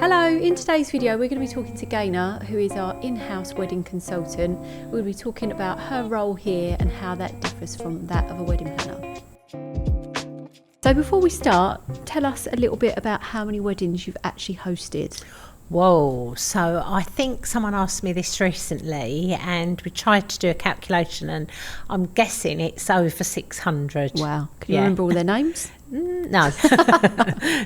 Hello, in today's video we're going to be talking to Gaynor, who is our in-house wedding consultant. We'll be talking about her role here and how that differs from that of a wedding planner. So before we start, tell us a little bit about how many weddings you've actually hosted. Whoa, so I think someone asked me this recently and we tried to do a calculation and I'm guessing it's over 600. Wow. Can you remember all their names? No.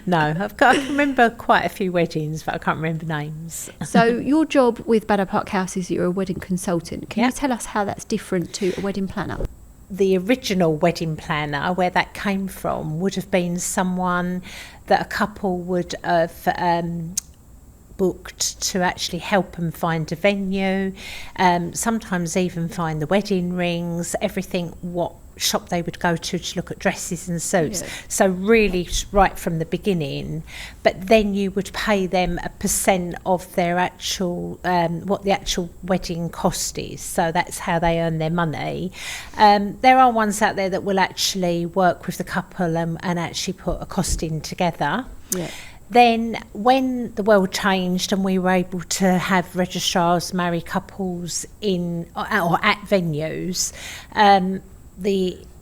No, I can remember quite a few weddings, but I can't remember names. So your job with Baddow Park House is you're a wedding consultant. Can you tell us how that's different to a wedding planner? The original wedding planner, where that came from, would have been someone that a couple would have booked to actually help them find a venue, sometimes even find the wedding rings, everything, what shop they would go to look at dresses and suits. So really right from the beginning, but then you would pay them a % of their actual what the actual wedding cost is, so that's how they earn their money. There are ones out there that will actually work with the couple and actually put a costing together. Then when the world changed and we were able to have registrars marry couples in or at venues,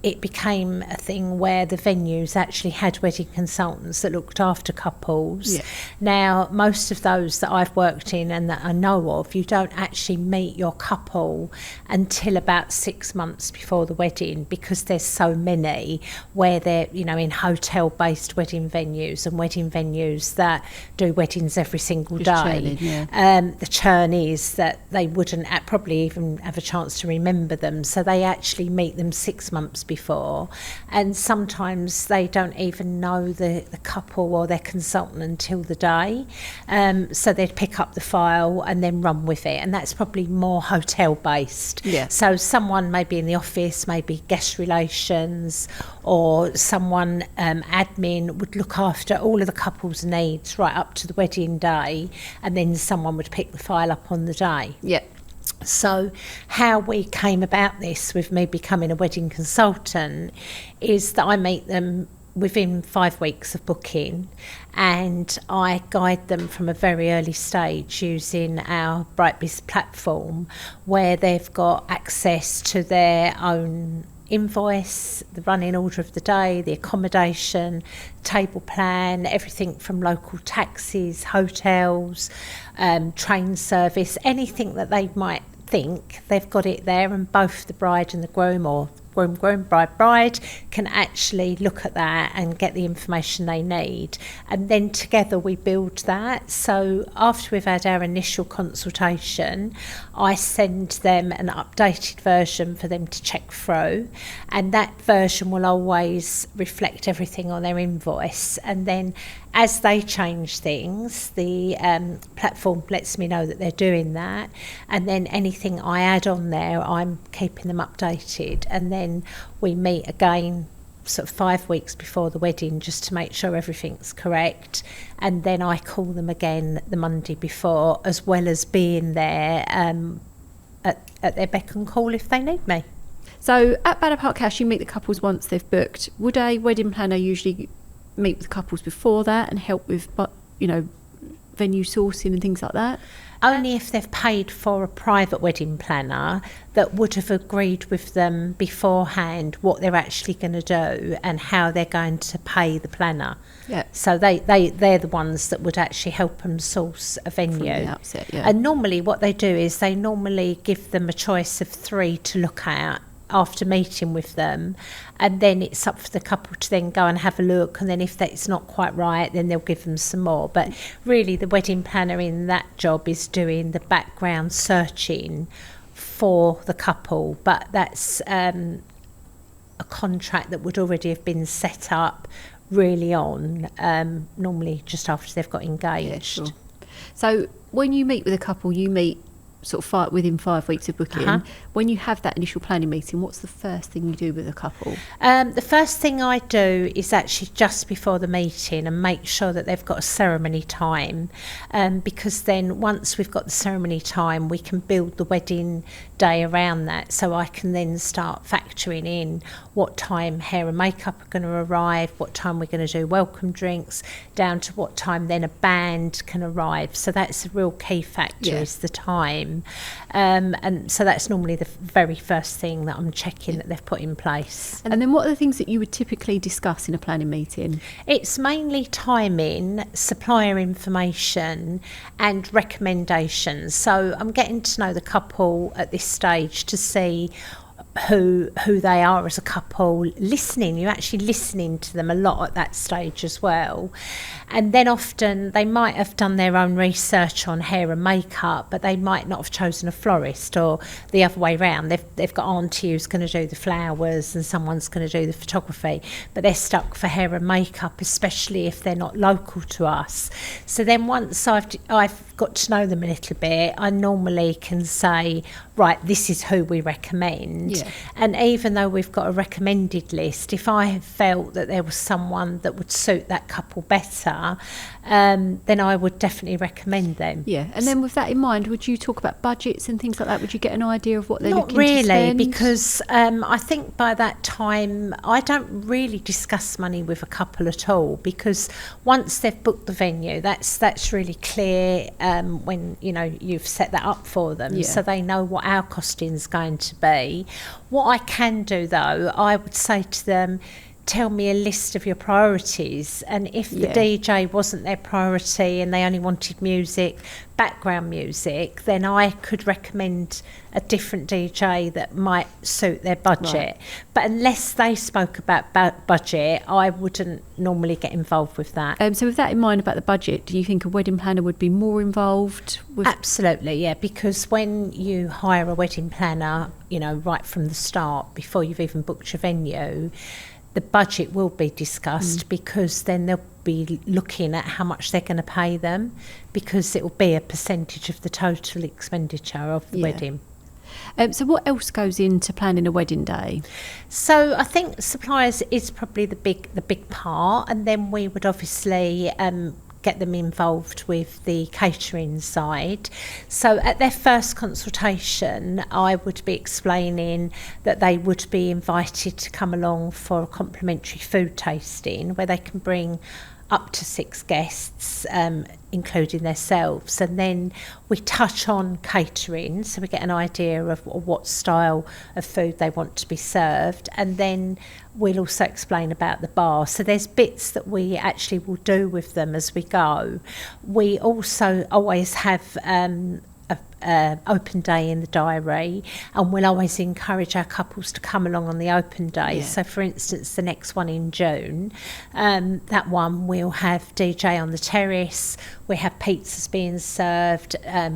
it became a thing where the venues actually had wedding consultants that looked after couples. Now, most of those that I've worked in and that I know of, you don't actually meet your couple until about 6 months before the wedding, because there's so many where they're, in hotel-based wedding venues and wedding venues that do weddings every single day. The churn is that they wouldn't probably even have a chance to remember them, so they actually meet them 6 months before, and sometimes they don't even know the couple or their consultant until the day, so they'd pick up the file and then run with it, and that's probably more hotel based. So someone maybe in the office, maybe guest relations, or someone admin would look after all of the couple's needs right up to the wedding day, and then someone would pick the file up on the day. So how we came about this with me becoming a wedding consultant is that I meet them within 5 weeks of booking, and I guide them from a very early stage using our BrightBiz platform, where they've got access to their own invoice, the running order of the day, the accommodation, table plan, everything from local taxis, hotels, train service, anything that they might think, they've got it there, and both the bride and the groom, or groom, bride, can actually look at that and get the information they need, and then together we build that. So after we've had our initial consultation, I send them an updated version for them to check through, and that version will always reflect everything on their invoice, and then as they change things, the platform lets me know that they're doing that, and then anything I add on there, I'm keeping them updated, and then we meet again sort of 5 weeks before the wedding just to make sure everything's correct, and then I call them again the Monday before, as well as being there at their beck and call if they need me. So at Baddow Park House, you meet the couples once they've booked. Would a wedding planner usually meet with couples before that and help with, venue sourcing and things like that? Only if they've paid for a private wedding planner that would have agreed with them beforehand what they're actually going to do and how they're going to pay the planner. So they're the ones that would actually help them source a venue. From the outset, And normally what they do is they normally give them a choice of 3 to look at after meeting with them, and then it's up for the couple to then go and have a look, and then if that's not quite right, then they'll give them some more. But really the wedding planner in that job is doing the background searching for the couple, but that's a contract that would already have been set up really on, normally just after they've got engaged. So when you meet with a couple, you meet sort of within 5 weeks of booking, when you have that initial planning meeting, what's the first thing you do with a couple? The first thing I do is actually just before the meeting and make sure that they've got a ceremony time, because then once we've got the ceremony time, we can build the wedding day around that, so I can then start factoring in what time hair and makeup are going to arrive, what time we're going to do welcome drinks, down to what time then a band can arrive. So that's a real key factor, is the time, and so that's normally the very first thing that I'm checking that they've put in place. And then what are the things that you would typically discuss in a planning meeting? It's mainly timing, supplier information and recommendations. So I'm getting to know the couple at this stage to see who they are as a couple, you're actually listening to them a lot at that stage as well. And then often they might have done their own research on hair and makeup, but they might not have chosen a florist, or the other way round. They've got auntie who's going to do the flowers and someone's going to do the photography, but they're stuck for hair and makeup, especially if they're not local to us. So then once I've got to know them a little bit, I normally can say, right, this is who we recommend. And even though we've got a recommended list, if I felt that there was someone that would suit that couple better, then I would definitely recommend them. And then with that in mind, would you talk about budgets and things like that? Would you get an idea of what they're Not looking to spend? Not really, because I think by that time I don't really discuss money with a couple at all, because once they've booked the venue, that's really clear when you've set that up for them, so they know what our costing's going to be. What I can do though, I would say to them, tell me a list of your priorities, and if the DJ wasn't their priority and they only wanted background music, then I could recommend a different DJ that might suit their budget. But unless they spoke about budget, I wouldn't normally get involved with that. So with that in mind about the budget, do you think a wedding planner would be more involved with? Absolutely, because when you hire a wedding planner, right from the start, before you've even booked your venue, the budget will be discussed, because then they'll be looking at how much they're going to pay them, because it will be a percentage of the total expenditure of the wedding. So what else goes into planning a wedding day? So I think suppliers is probably the big part, and then we would obviously get them involved with the catering side. So at their first consultation, I would be explaining that they would be invited to come along for a complimentary food tasting, where they can bring up to 6 guests, including themselves, and then we touch on catering, so we get an idea of what style of food they want to be served, and then we'll also explain about the bar. So there's bits that we actually will do with them as we go. We also always have open day in the diary, and we'll always encourage our couples to come along on the open day. So for instance, the next one in June, that one we'll have DJ on the terrace, we have pizzas being served, I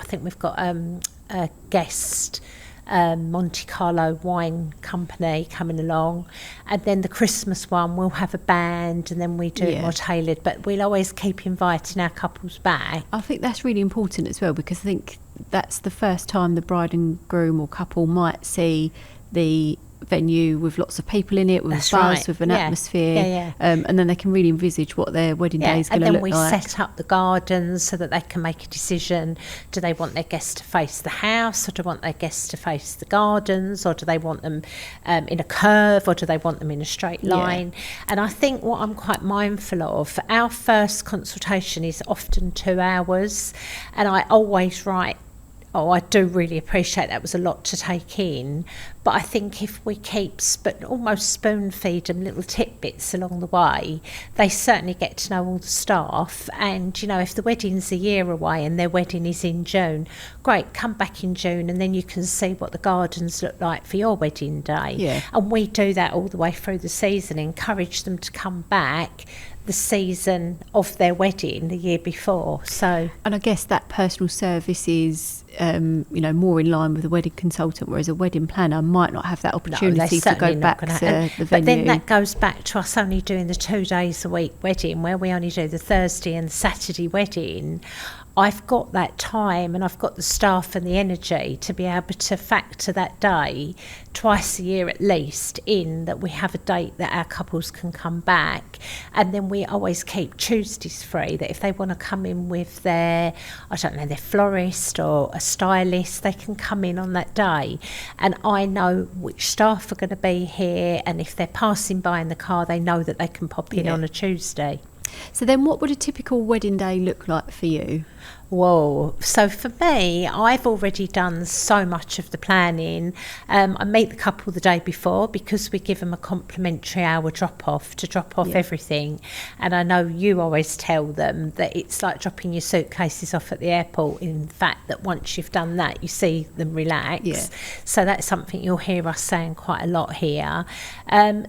think we've got a guest Monte Carlo wine company coming along, and then the Christmas one we'll have a band, and then we do it more tailored, but we'll always keep inviting our couples back. I think that's really important as well, because I think that's the first time the bride and groom or couple might see the venue with lots of people in it, with a buzz, with an atmosphere, and then they can really envisage what their wedding day is going to look like. And then we set up the gardens so that they can make a decision. Do they want their guests to face the house, or do they want their guests to face the gardens, or do they want them in a curve, or do they want them in a straight line? And I think what I'm quite mindful of, our first consultation is often 2 hours, and I always write, I do really appreciate that was a lot to take in, but I think if we keep almost spoon feed them little tidbits along the way, they certainly get to know all the staff. And if the wedding's a year away and their wedding is in June, great, come back in June, and then you can see what the gardens look like for your wedding day. And we do that all the way through the season, encourage them to come back the season of their wedding the year before. So, and I guess that personal service is more in line with a wedding consultant, whereas a wedding planner might not have that opportunity to go back to the venue. But then that goes back to us only doing the 2 days a week wedding, where we only do the Thursday and Saturday wedding. I've got that time and I've got the staff and the energy to be able to factor that day twice a year at least in, that we have a date that our couples can come back. And then we always keep Tuesdays free, that if they want to come in with their, I don't know, their florist or a stylist, they can come in on that day. And I know which staff are going to be here, and if they're passing by in the car, they know that they can pop in on a Tuesday. So then what would a typical wedding day look like for you? Whoa. So for me, I've already done so much of the planning. I meet the couple the day before because we give them a complimentary hour drop off everything. And I know you always tell them that it's like dropping your suitcases off at the airport. In fact, that once you've done that, you see them relax. Yeah. So that's something you'll hear us saying quite a lot here.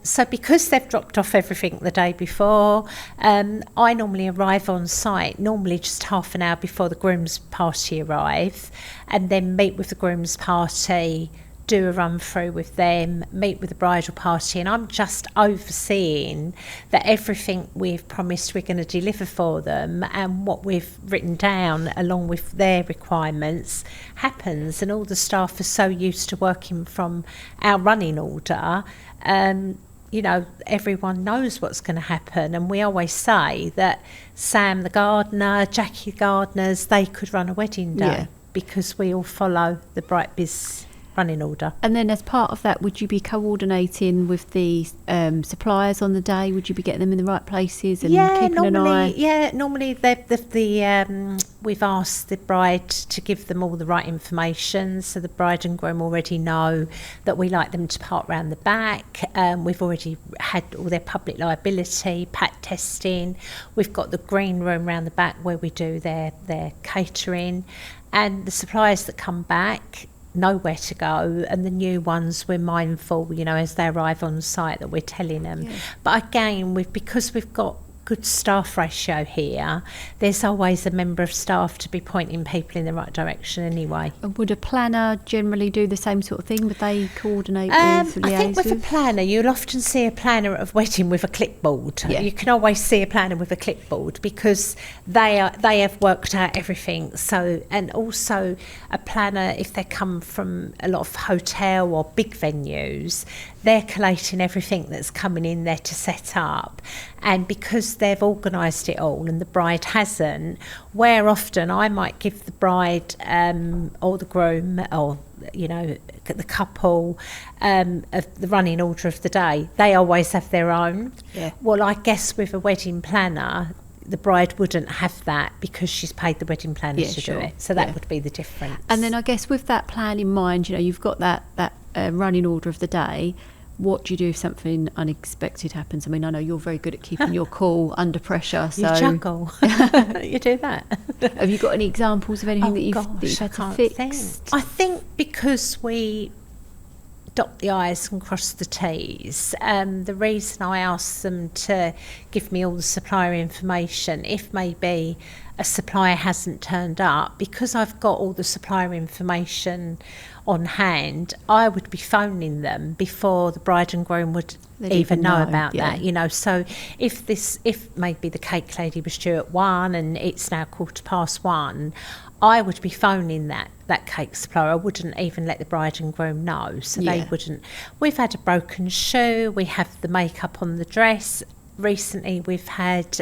So because they've dropped off everything the day before, I normally arrive on site, normally just half an hour before the groom's party arrive, and then meet with the groom's party, do a run through with them, meet with the bridal party, and I'm just overseeing that everything we've promised we're going to deliver for them and what we've written down along with their requirements happens. And all the staff are so used to working from our running order, you know, everyone knows what's going to happen. And we always say that Sam the gardener, Jackie the gardeners, they could run a wedding day because we all follow the Bright Biz running order. And then as part of that, would you be coordinating with the suppliers on the day? Would you be getting them in the right places and keeping an eye? Yeah, normally we've asked the bride to give them all the right information, so the bride and groom already know that we like them to park round the back. We've already had all their public liability, PAT testing. We've got the green room round the back where we do their catering, and the suppliers that come back know where to go, and the new ones we're mindful, you know, as they arrive on site that we're telling them. But again, because we've got good staff ratio here, there's always a member of staff to be pointing people in the right direction anyway. And would a planner generally do the same sort of thing? Would they coordinate with, I think with a planner, you'll often see a planner at a wedding with a clipboard. You can always see a planner with a clipboard because they have worked out everything. So, and also a planner, if they come from a lot of hotel or big venues, they're collating everything that's coming in there to set up. And because they've organised it all and the bride hasn't, where often I might give the bride or the groom or, you know, the couple of the running order of the day, they always have their own. Well, I guess with a wedding planner, the bride wouldn't have that because she's paid the wedding planner to do it. So that would be the difference. And then I guess with that plan in mind, you know, you've got that running order of the day. What do you do if something unexpected happens? I mean, I know you're very good at keeping your cool under pressure. So you juggle. You do that. Have you got any examples of anything that you've had to fix? I think because we dot the I's and cross the T's, the reason I asked them to give me all the supplier information, if maybe a supplier hasn't turned up, because I've got all the supplier information on hand, I would be phoning them before the bride and groom would even know about that, you know. So if maybe the cake lady was due at 1 and it's now 1:15, I would be phoning that cake supplier. I wouldn't even let the bride and groom know, so they wouldn't. We've had a broken shoe, we have the makeup on the dress. Recently we've had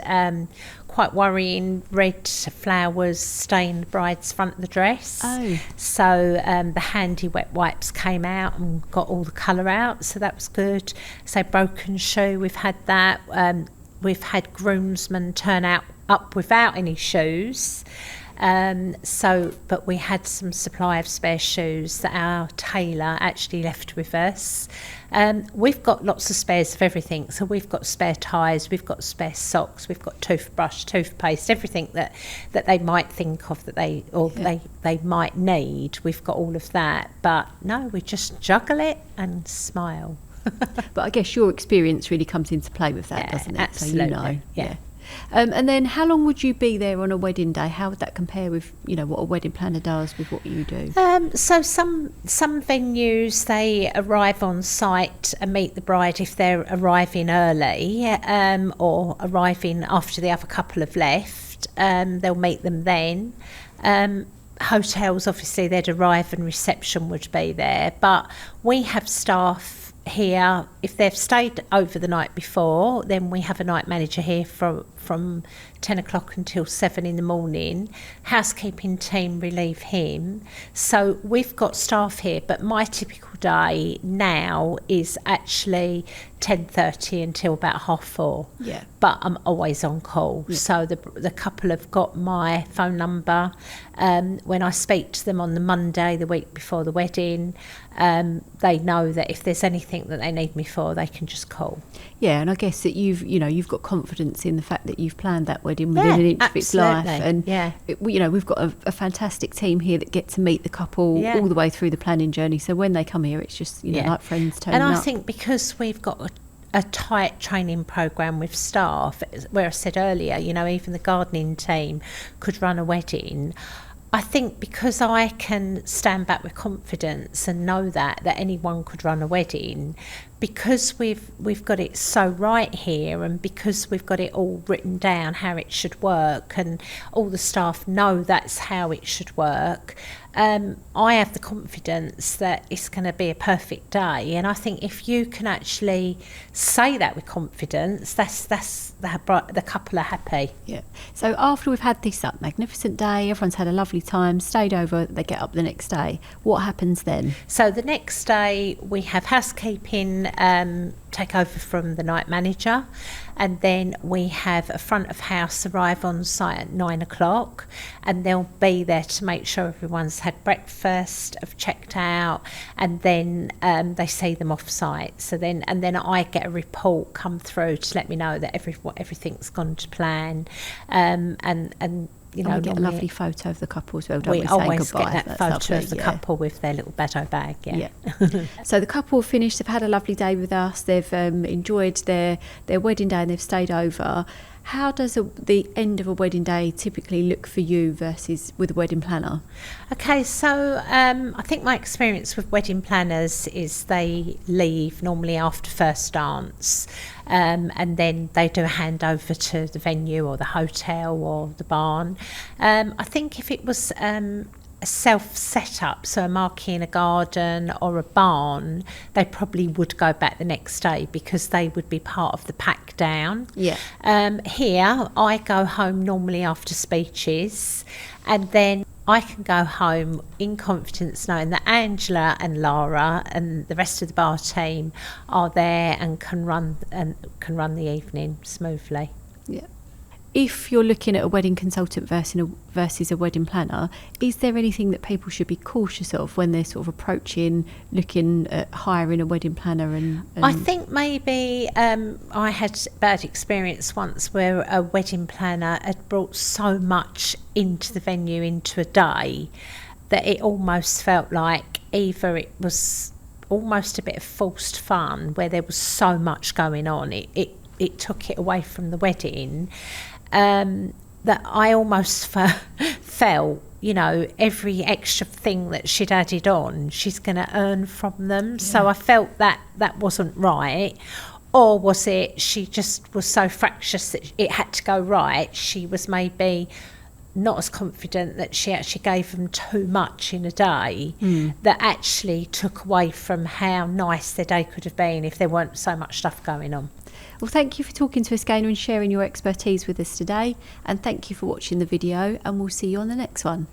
quite worrying red flowers stain the bride's front of the dress. So the handy wet wipes came out and got all the colour out, so that was good. So broken shoe, we've had that. We've had groomsmen turn up without any shoes. But we had some supply of spare shoes that our tailor actually left with us. We've got lots of spares of everything. So we've got spare ties, we've got spare socks, we've got toothbrush, toothpaste, everything that they might think of that they might need. We've got all of that. But no, we just juggle it and smile. But I guess your experience really comes into play with that, doesn't it? Absolutely. So you know. Yeah. And then how long would you be there on a wedding day? How would that compare with, you know, what a wedding planner does with what you do? So some venues, they arrive on site and meet the bride if they're arriving early or arriving after the other couple have left. guest, they'll meet them then. Hotels, obviously, they'd arrive and reception would be there. But we have staff here, if they've stayed over the night before, then we have a night manager here from 10 o'clock until 7 in the morning. Housekeeping team relieve him. So we've got staff here, but my typical day now is actually 10:30 until about 4:30. Yeah. But I'm always on call. Yeah. So the couple have got my phone number. When I speak to them on the Monday, the week before the wedding, they know that if there's anything that they need me for, they can just call. Yeah, and I guess that you've got confidence in the fact that you've planned that wedding within an inch of its life, and we've got a fantastic team here that get to meet the couple all the way through the planning journey. So when they come here, it's just like friends turning up. And I think because we've got a tight training program with staff, where I said earlier, even the gardening team could run a wedding. I think because I can stand back with confidence and know that anyone could run a wedding, because we've got it so right here, and because we've got it all written down how it should work, and all the staff know that's how it should work, I have the confidence that it's going to be a perfect day. And I think if you can actually say that with confidence, that's the couple are happy. Yeah. So after we've had this magnificent day, everyone's had a lovely time, stayed over, they get up the next day. What happens then? So the next day we have housekeeping take over from the night manager, and then we have a front of house arrive on site at 9 o'clock, and they'll be there to make sure everyone's had breakfast, have checked out, and then they see them off site. So then I get a report come through to let me know that everything's gone to plan, and we get a lovely photo of the couple as well, don't we? We always goodbye. get that photo of the couple with their little Bado bag. Yeah. So the couple have finished, they've had a lovely day with us, they've enjoyed their wedding day, and they've stayed over. How does the end of a wedding day typically look for you versus with a wedding planner? Okay, so I think my experience with wedding planners is they leave normally after first dance, and then they do a handover to the venue or the hotel or the barn. I think if it was a self-set-up, so a marquee in a garden or a barn, they probably would go back the next day because they would be part of the pack down. Yeah. Here, I go home normally after speeches, and then I can go home in confidence knowing that Angela and Lara and the rest of the bar team are there and can run the evening smoothly. Yeah. If you're looking at a wedding consultant versus a wedding planner, is there anything that people should be cautious of when they're sort of looking at hiring a wedding planner? And I think maybe I had bad experience once where a wedding planner had brought so much into the venue into a day that it almost felt like either it was almost a bit of forced fun where there was so much going on. It took it away from the wedding. That I almost felt, every extra thing that she'd added on, she's going to earn from them. Yeah. So I felt that wasn't right. Or was it she just was so fractious that it had to go right? She was maybe not as confident that she actually gave them too much in a day that actually took away from how nice their day could have been if there weren't so much stuff going on. Well, thank you for talking to us, Gaynor, and sharing your expertise with us today. And thank you for watching the video, and we'll see you on the next one.